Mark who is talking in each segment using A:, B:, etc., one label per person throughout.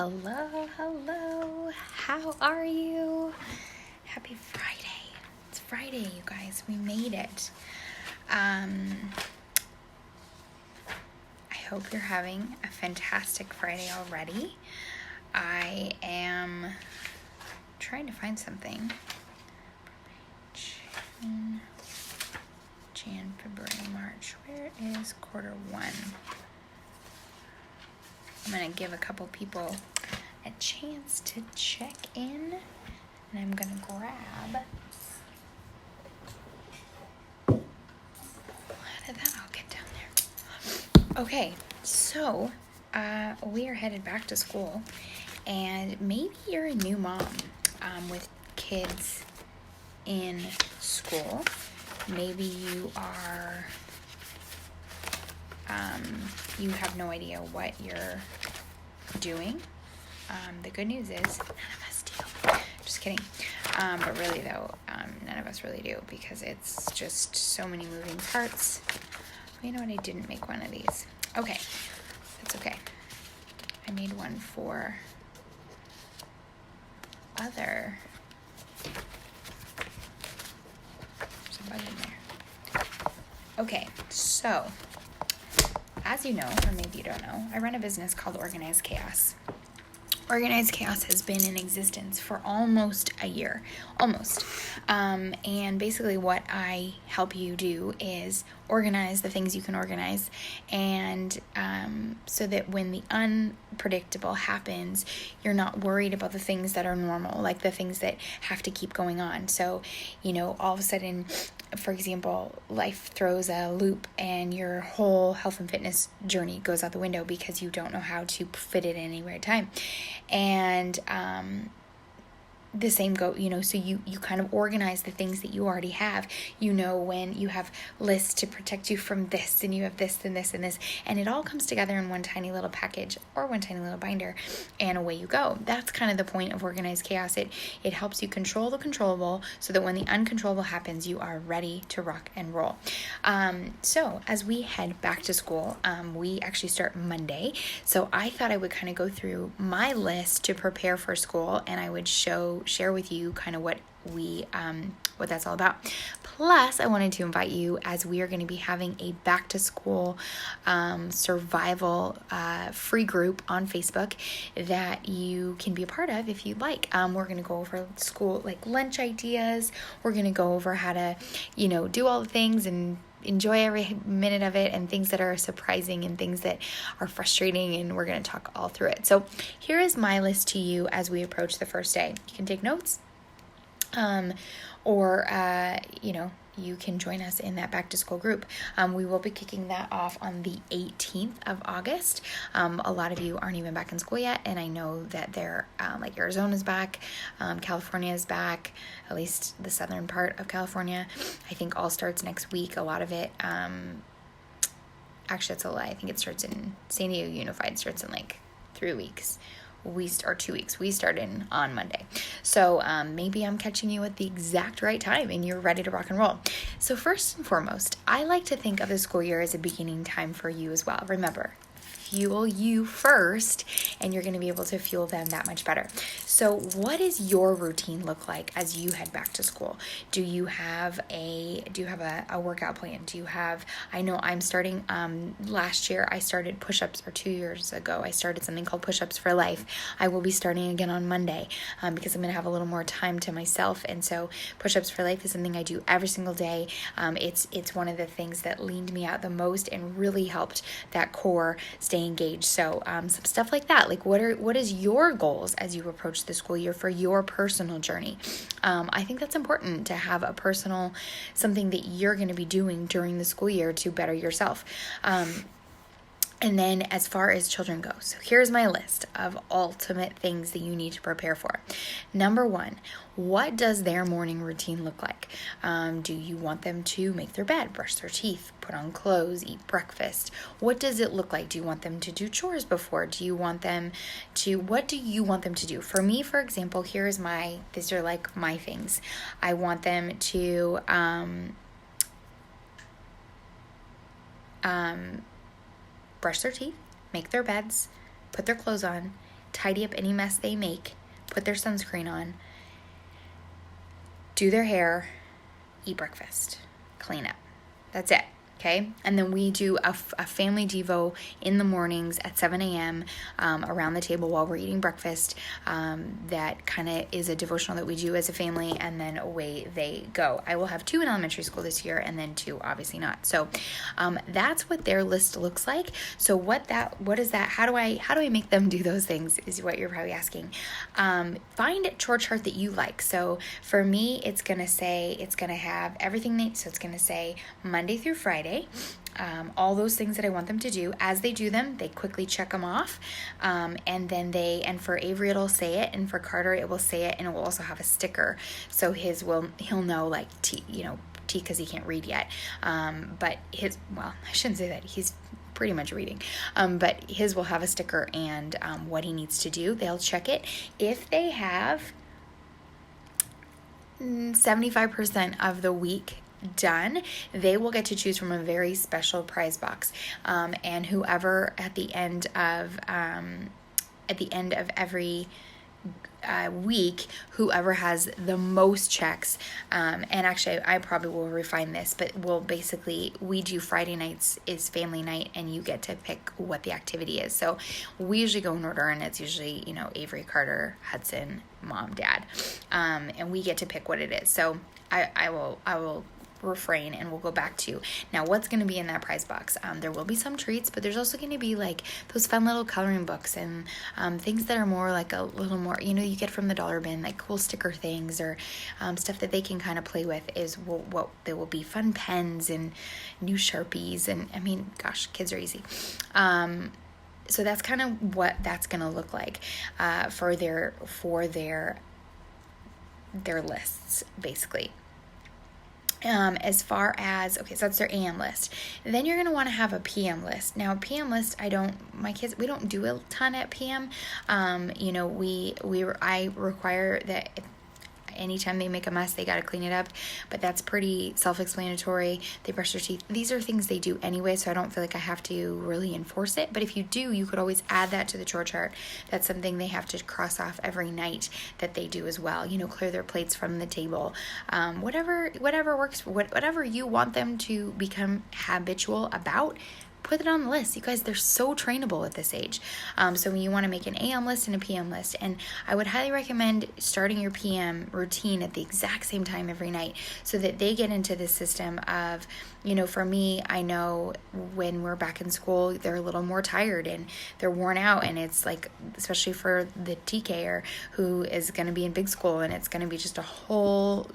A: Hello. How are you? Happy Friday. It's Friday, you guys. We made it. I hope you're having a fantastic Friday already. I am trying to find something. Jan, February, March. Where is quarter one? I'm going to give a couple people a chance to check in, and I'm going to grab. How did that all get down there? Okay, so we are headed back to school, and maybe you're a new mom with kids in school. Maybe you are, you have no idea what you're doing. The good news is none of us do. Just kidding. But really though, none of us really do, because it's just so many moving parts. You know what? I didn't make one of these. Okay. That's okay. I made one for other. There's a bug in there. Okay. So, as you know, or maybe you don't know, I run a business called Organized Chaos. Organized Chaos has been in existence for almost a year, and basically what I help you do is organize the things you can organize, and so that when the unpredictable happens, you're not worried about the things that are normal, like the things that have to keep going on. So, all of a sudden, for example, life throws a loop and your whole health and fitness journey goes out the window because you don't know how to fit it in anywhere at time. And the same so you kind of organize the things that you already have. When you have lists to protect you from this, and you have this and this and this, and it all comes together in one tiny little package or one tiny little binder, and away you go. That's kind of the point of Organized Chaos. It helps you control the controllable so that when the uncontrollable happens, you are ready to rock and roll. So as we head back to school, we actually start Monday. So I thought I would kind of go through my list to prepare for school, and I would share with you kind of what that's all about. Plus, I wanted to invite you, as we are going to be having a back to school survival free group on Facebook that you can be a part of if you'd like. We're going to go over school, like lunch ideas. We're going to go over how to, do all the things and enjoy every minute of it, and things that are surprising and things that are frustrating, and we're going to talk all through it. So here is my list to you as we approach the first day. You can take notes, or you can join us in that back to school group. We will be kicking that off on the 18th of August. A lot of you aren't even back in school yet, and I know that they're like Arizona's back, California is back, at least the southern part of California. I think all starts next week. A lot of it, actually that's a lie. I think it starts in San Diego Unified, starts in like 3 weeks. 2 weeks. We start on Monday. So maybe I'm catching you at the exact right time and you're ready to rock and roll. So first and foremost, I like to think of the school year as a beginning time for you as well. Remember, fuel you first, and you're going to be able to fuel them that much better. So what does your routine look like as you head back to school? Do you have a workout plan? I know I'm starting, last year I started push-ups, or 2 years ago, I started something called Push-Ups for Life. I will be starting again on Monday, because I'm going to have a little more time to myself. And so Push-Ups for Life is something I do every single day. It's one of the things that leaned me out the most and really helped that core stay engaged. So some stuff like that, like what is your goals as you approach the school year for your personal journey? I think that's important to have a personal, something that you're going to be doing during the school year to better yourself. And then as far as children go, so here's my list of ultimate things that you need to prepare for. Number 1, what does their morning routine look like? Do you want them to make their bed, brush their teeth, put on clothes, eat breakfast? What does it look like? Do you want them to do chores before? What do you want them to do? For me, for example, these are like my things. I want them to, brush their teeth, make their beds, put their clothes on, tidy up any mess they make, put their sunscreen on, do their hair, eat breakfast, clean up. That's it. Okay, and then we do a family devo in the mornings at 7 a.m. Around the table while we're eating breakfast. That kind of is a devotional that we do as a family, and then away they go. I will have 2 in elementary school this year, and then 2 obviously not. So that's what their list looks like. So what is that? How do I make them do those things? Is what you're probably asking. Find a chore chart that you like. So for me, it's gonna have everything. So it's gonna say Monday through Friday. All those things that I want them to do. As they do them, they quickly check them off, and then and for Avery it'll say it, and for Carter it will say it, and it will also have a sticker. So he'll know like T because he can't read yet. But I shouldn't say that, he's pretty much reading. But his will have a sticker and what he needs to do. They'll check it. If they have 75% of the week done, they will get to choose from a very special prize box, and whoever at the end of every week, whoever has the most checks, and actually I probably will refine this, but we do Friday nights is family night, and you get to pick what the activity is. So we usually go in order, and it's usually Avery, Carter, Hudson, Mom, Dad, and we get to pick what it is. So I will refrain, and we'll go back to now what's going to be in that prize box. There will be some treats, but there's also going to be like those fun little coloring books and things that are more like a little more, you get from the dollar bin, like cool sticker things or stuff that they can kind of play with. What there will be fun pens and new Sharpies, and I mean, gosh, kids are easy. So that's kind of what that's going to look like for their lists, basically. As far as, so that's their AM list. Then you're going to want to have a PM list. Now, PM list, my kids, we don't do a ton at PM. I require that anytime they make a mess, they got to clean it up, but that's pretty self-explanatory. They brush their teeth. These are things they do anyway, so I don't feel like I have to really enforce it. But if you do, you could always add that to the chore chart. That's something they have to cross off every night that they do as well. Clear their plates from the table. Whatever works, whatever you want them to become habitual about, put it on the list. You guys, they're so trainable at this age. So when you want to make an AM list and a PM list, and I would highly recommend starting your PM routine at the exact same time every night so that they get into the system of, for me, I know when we're back in school, they're a little more tired and they're worn out, and it's like, especially for the TKer who is going to be in big school, and it's going to be just a whole,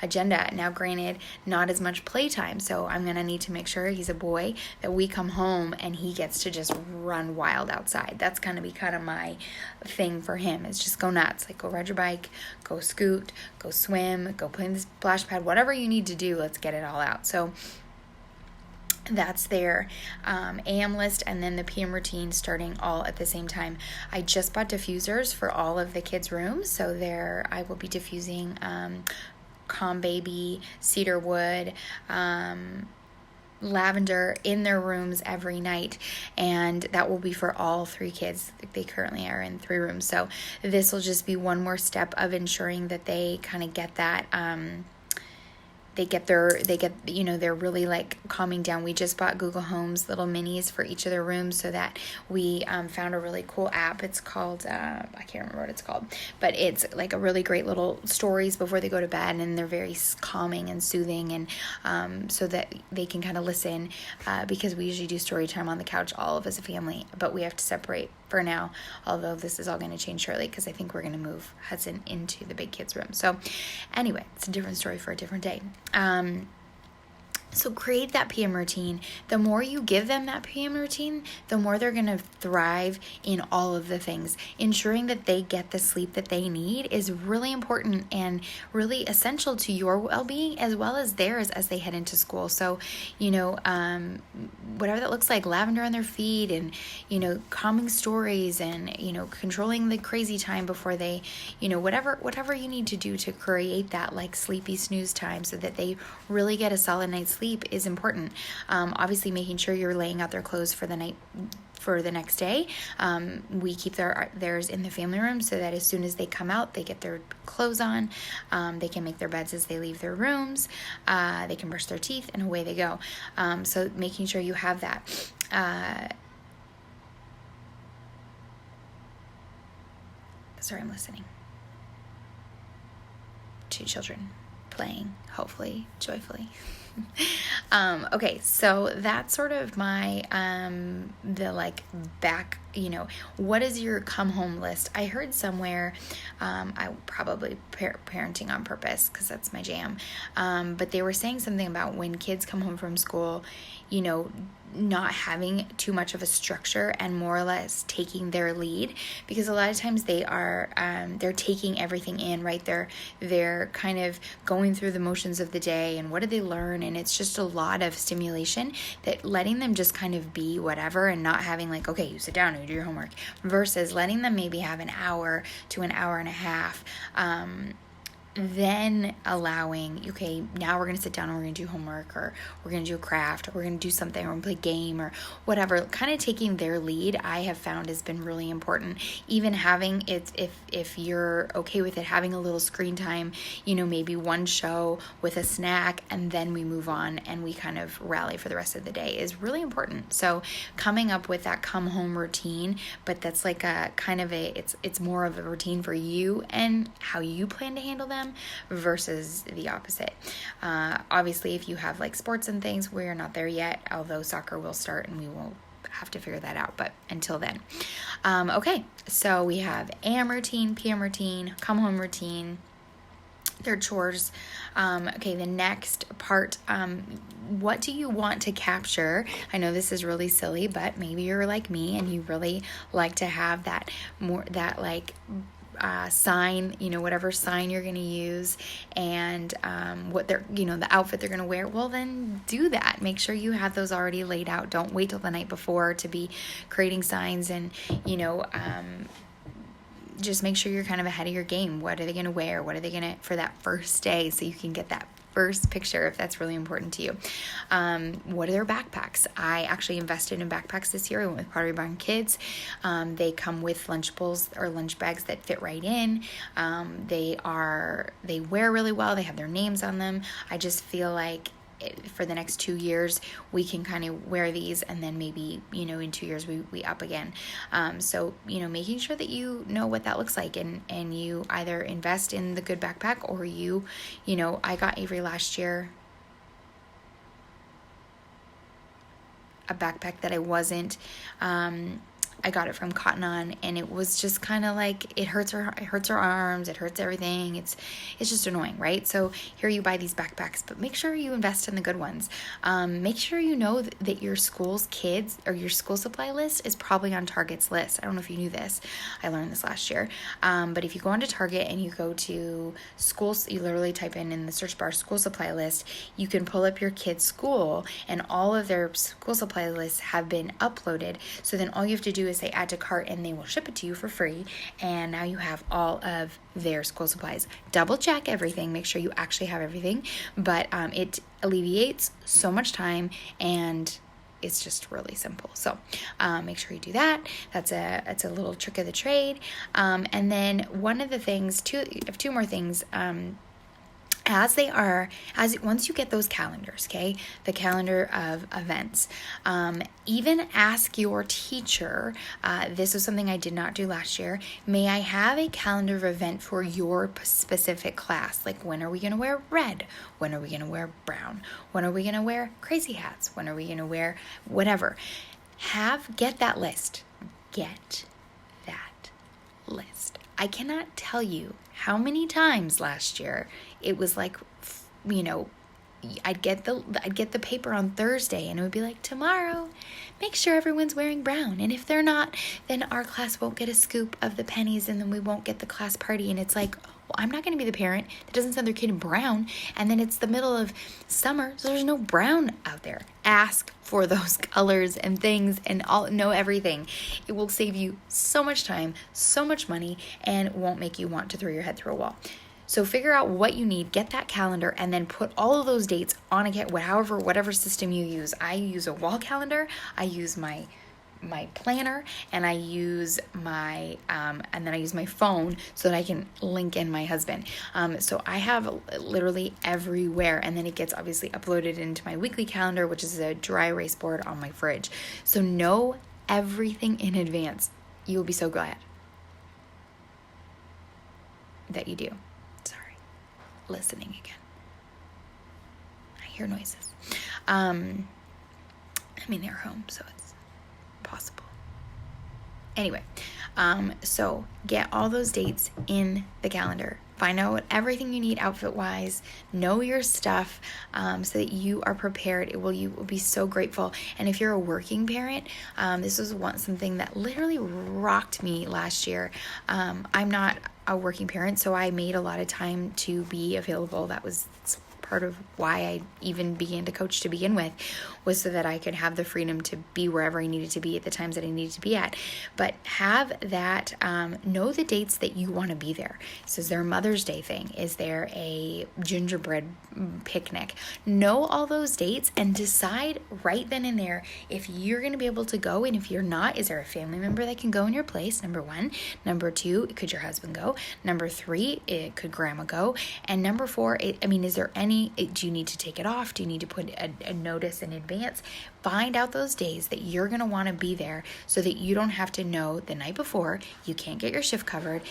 A: agenda. Now, granted, not as much playtime, so I'm going to need to make sure he's a boy, that we come home and he gets to just run wild outside. That's going to be kind of my thing for him, is just go nuts. Like, go ride your bike, go scoot, go swim, go play in the splash pad, whatever you need to do, let's get it all out. So that's their AM list, and then the PM routine starting all at the same time. I just bought diffusers for all of the kids' rooms, so I will be diffusing Calm Baby, Cedarwood, Lavender in their rooms every night, and that will be for all 3 kids. They currently are in 3 rooms, so this will just be one more step of ensuring that they kind of get that they're really like calming down. We just bought Google Homes little minis for each of their rooms, so that we found a really cool app. It's called, I can't remember what it's called, but it's like a really great little stories before they go to bed, and they're very calming and soothing, and so that they can kind of listen, because we usually do story time on the couch, all of us as a family, but we have to separate for now, although this is all going to change shortly, because I think we're going to move Hudson into the big kids room. So anyway, it's a different story for a different day. So create that PM routine. The more you give them that PM routine, the more they're going to thrive in all of the things. Ensuring that they get the sleep that they need is really important and really essential to your well-being as well as theirs as they head into school. So, whatever that looks like, lavender on their feet, and, calming stories, and, controlling the crazy time before they, whatever you need to do to create that like sleepy snooze time so that they really get a solid night's sleep is important. Obviously making sure you're laying out their clothes for the night for the next day. We keep theirs in the family room so that as soon as they come out, they get their clothes on. They can make their beds as they leave their rooms. They can brush their teeth, and away they go. So making sure you have that. Sorry, I'm listening. 2 children playing, hopefully, joyfully. Okay, so that's sort of my, the like back, what is your come home list? I heard somewhere, I probably parenting on purpose because that's my jam. But they were saying something about when kids come home from school, not having too much of a structure and more or less taking their lead, because a lot of times they are they're taking everything in, right? They're kind of going through the motions of the day and what did they learn, and it's just a lot of stimulation that letting them just kind of be whatever and not having like, okay, you sit down and you do your homework, versus letting them maybe have an hour to an hour and a half, then allowing, okay, now we're going to sit down and we're going to do homework, or we're going to do a craft, or we're going to do something, or we're going to play a game or whatever. Kind of taking their lead, I have found, has been really important. Even having it, if you're okay with it, having a little screen time, maybe one show with a snack, and then we move on and we kind of rally for the rest of the day is really important. So coming up with that come home routine, but that's like a kind of it's more of a routine for you and how you plan to handle them versus the opposite. Obviously, if you have like sports and things, we're not there yet, although soccer will start and we will have to figure that out, but until then. Okay, so we have AM routine, PM routine, come home routine, their chores. Okay, the next part, what do you want to capture? I know this is really silly, but maybe you're like me and you really like to have that sign, whatever sign you're going to use, and what they're, the outfit they're going to wear. Well, then do that. Make sure you have those already laid out. Don't wait till the night before to be creating signs, and just make sure you're kind of ahead of your game. What are they going to wear? What are they going to for that first day, so you can get that first picture if that's really important to you. What are their backpacks? I actually invested in backpacks this year. I went with Pottery Barn Kids. They come with lunch bowls or lunch bags that fit right in. They wear really well. They have their names on them. I just feel like for the next 2 years, we can kind of wear these, and then maybe, in 2 years we up again. So, making sure that you know what that looks like, and you either invest in the good backpack, or I got Avery last year a backpack that I got it from Cotton On, and it was just kind of like, it hurts her arms, it hurts everything. It's just annoying, right? So here you buy these backpacks, but make sure you invest in the good ones. Make sure you know that your school's kids, or your school supply list, is probably on Target's list. I don't know if you knew this. I learned this last year. But if you go onto Target and you go to schools, you literally type in the search bar school supply list, you can pull up your kid's school, and all of their school supply lists have been uploaded. So then all you have to do is say add to cart, and they will ship it to you for free, and now you have all of their school supplies. Double check everything, make sure you actually have everything, but it alleviates so much time, and it's just really simple. So make sure you do that. That's a little trick of the trade. And then one of the things, two more things, once you get those calendars, okay, the calendar of events, even ask your teacher, this is something I did not do last year, may I have a calendar of event for your specific class? Like, when are we going to wear red? When are we going to wear brown? When are we going to wear crazy hats? When are we going to wear whatever? Get that list. Get that list. I cannot tell you how many times last year it was like, I'd get the paper on Thursday, and it would be like, tomorrow, make sure everyone's wearing brown. And if they're not, then our class won't get a scoop of the pennies, and then we won't get the class party. And it's like, well, I'm not going to be the parent that doesn't send their kid in brown. And then it's the middle of summer, so there's no brown out there. Ask for those colors and things, and know everything. It will save you so much time, so much money, and won't make you want to throw your head through a wall. So figure out what you need, get that calendar, and then put all of those dates on whatever system you use. I use a wall calendar. I use my my planner, and I use my and then I use my phone so that I can link in my husband. So I have literally everywhere, and then it gets obviously uploaded into my weekly calendar, which is a dry erase board on my fridge. So know everything in advance. You will be so glad that you do. Sorry, listening again. I hear noises. I mean, they're home, so it's possible. Anyway, so get all those dates in the calendar. Find out everything you need outfit-wise. Know your stuff so that you are prepared. You will be so grateful. And if you're a working parent, this was something that literally rocked me last year. I'm not a working parent, so I made a lot of time to be available. That was part of why I even began to coach to begin with, was so that I could have the freedom to be wherever I needed to be at the times that I needed to be at. But have that, know the dates that you want to be there. So is there a Mother's Day thing? Is there a gingerbread picnic? Know all those dates and decide right then and there if you're going to be able to go, and if you're not, is there a family member that can go in your place? Number one. Number two, could your husband go? Number three, could grandma go? And number four, is there any, do you need to take it off? Do you need to put a notice in advance? Find out those days that you're going to want to be there so that you don't have to know the night before you can't get your shift covered.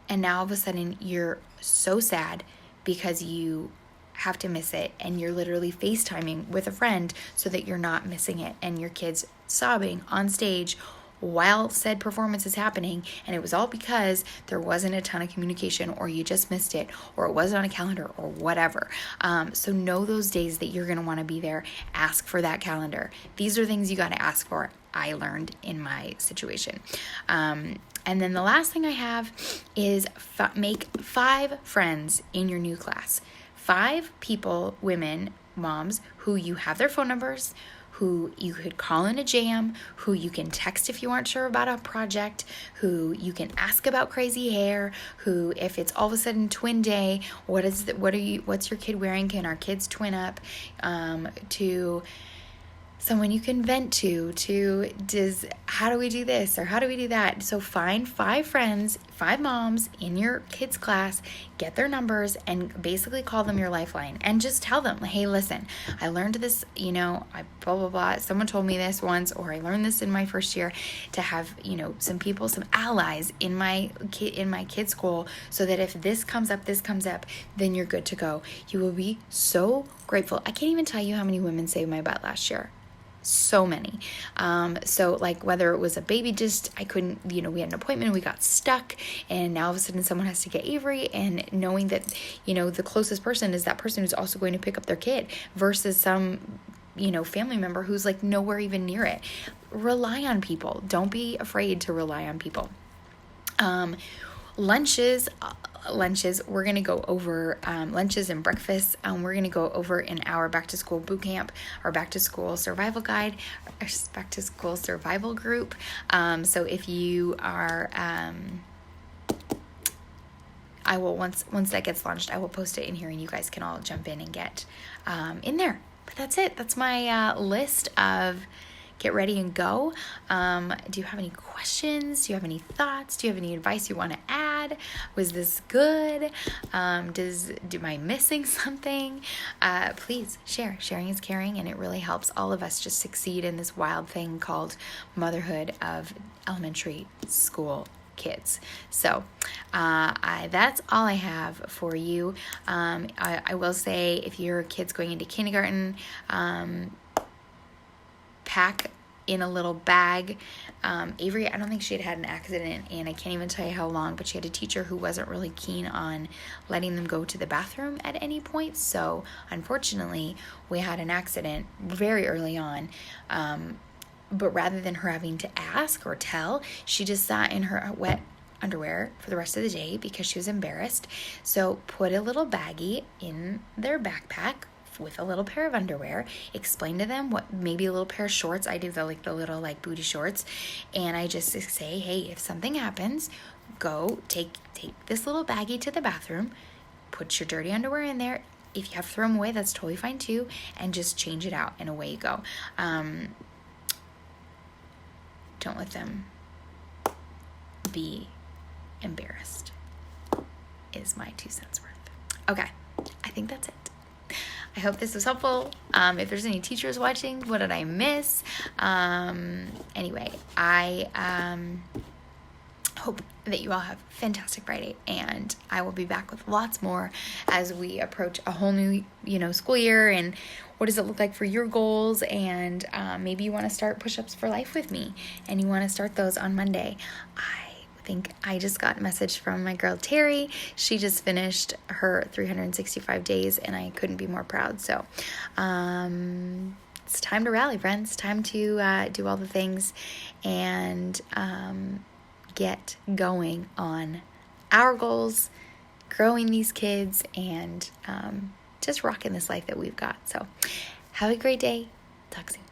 A: And now all of a sudden you're so sad because you have to miss it, and you're literally FaceTiming with a friend so that you're not missing it, and your kid's sobbing on stage while said performance is happening, and it was all because there wasn't a ton of communication, or you just missed it, or it wasn't on a calendar, or whatever. So know those days that you're going to want to be there. Ask for that calendar. These are things you got to ask for. I learned in my situation. And then the last thing I have is make 5 friends in your new class. 5 people, women, moms, who you have their phone numbers, who you could call in a jam, who you can text if you aren't sure about a project, who you can ask about crazy hair, who, if it's all of a sudden twin day, what's your kid wearing? Can our kids twin up? To someone you can vent to how do we do this or how do we do that? So find 5 friends, 5 moms in your kids' class, get their numbers, and basically call them your lifeline, and just tell them, hey, listen, I learned this, I blah, blah, blah. Someone told me this once, or I learned this in my first year, to have, some people, some allies in my kids' school, so that if this comes up, then you're good to go. You will be so grateful. I can't even tell you how many women saved my butt last year. So many. So like whether it was a baby, I couldn't, we had an appointment, we got stuck, and now all of a sudden someone has to get Avery, and knowing that, the closest person is that person who's also going to pick up their kid, versus some, family member who's like nowhere even near it. Rely on people. Don't be afraid to rely on people. Lunches, we're going to go over lunches and breakfasts. We're going to go over in our back to school boot camp, our back to school survival guide, our back to school survival group. So if you are, I will, once that gets launched, I will post it in here, and you guys can all jump in and get in there. But that's it. That's my list of get ready and go. Do you have any questions? Do you have any thoughts? Do you have any advice you want to add? Was this good? Am I missing something? Please share. Sharing is caring, and it really helps all of us just succeed in this wild thing called motherhood of elementary school kids. So that's all I have for you. I will say, if your kid's going into kindergarten, pack in a little bag. Avery, I don't think she had an accident, and I can't even tell you how long, but she had a teacher who wasn't really keen on letting them go to the bathroom at any point. So unfortunately, we had an accident very early on. But rather than her having to ask or tell, she just sat in her wet underwear for the rest of the day because she was embarrassed. So put a little baggie in their backpack with a little pair of underwear, explain to them what, maybe a little pair of shorts. I do the little booty shorts, and I just say, hey, if something happens, go take this little baggie to the bathroom, put your dirty underwear in there. If you have to throw them away, that's totally fine too, and just change it out, and away you go. don't let them be embarrassed, is my 2 cents worth. Okay, I think that's it. I hope this was helpful. If there's any teachers watching, what did I miss? Anyway, I hope that you all have a fantastic Friday, and I will be back with lots more as we approach a whole new, school year, and what does it look like for your goals, and maybe you want to start push-ups for life with me, and you want to start those on Monday. I think I just got a message from my girl Terry. She just finished her 365 days, and I couldn't be more proud. So it's time to rally, friends. Time to do all the things and get going on our goals, growing these kids, and just rocking this life that we've got. So have a great day. Talk soon.